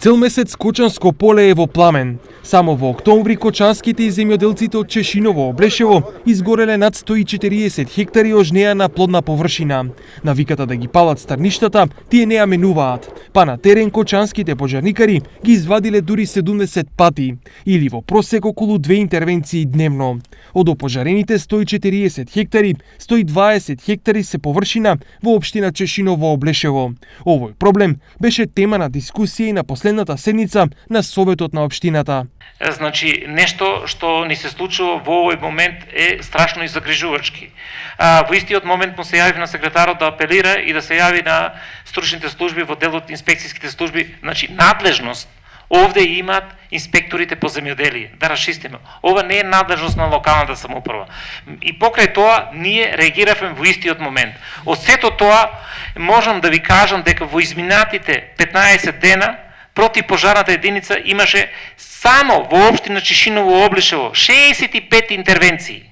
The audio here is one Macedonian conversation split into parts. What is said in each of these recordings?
Цел месец Кочанско поле е во пламен. Само во октомври кочанските и земјоделците од Чешиново Облешево изгореле над 140 хектари ожнеана плодна површина. Навиката да ги палат старништата, тие не ја менуваат. Па на терен кочанските пожарникари ги извадиле дури 70 пати, или во просек околу 2 интервенции дневно. Од опожарените 140 хектари, 120 хектари се површина во општина Чешиново Облешево. Овој проблем беше тема на дискусија и на последната седница на Советот на општината. Значи, нешто што ни се случува во овој момент е страшно и загрижувачки. Во истиот момент му се јави на секретарот да апелира и да се јави на стручните служби во делот инспекцијските служби, значи надлежност. Овде имаат инспекторите по земјоделие, да расчистиме. Ова не е надлежност на локалната самоуправа. И покрај тоа, ние реагиравме во истиот момент. Од сето тоа, можам да ви кажам дека во изминатите 15 дена, противпожарната единица имаше само во општина Чешиново Облешево 65 интервенции.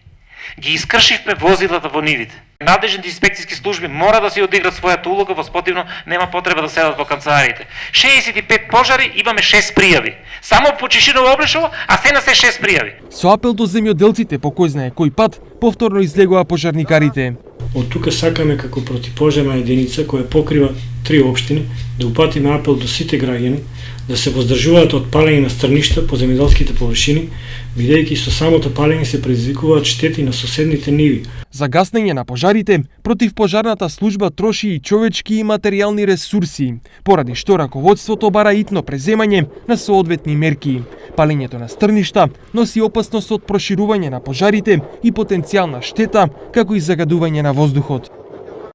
Ги искршивме возилата во нивите. Надлежните инспекцијски служби мора да се одиграат својата улога, во спротивно нема потреба да седат во канцелариите. 65 пожари, имаме 6 пријави. Само по Чешиново Облешево, а се на се 6 пријави. Со апел до земјоделците по кој знае кој пат, повторно излегува пожарникарите. Од тука сакаме како противпожарна единица која покрива 3 општини да упатиме апел до сите граѓани да се воздржуваат од палење на стрништа по земјоделските површини, бидејќи со самото палење се предизвикуваат штети на соседните ниви. За гаснење на пожарите, противпожарната служба троши и човечки и материјални ресурси, поради што раководството бара итно преземање на соодветни мерки. Палењето на стрништа носи опасност од проширување на пожарите и потенцијална штета, како и загадување на воздухот.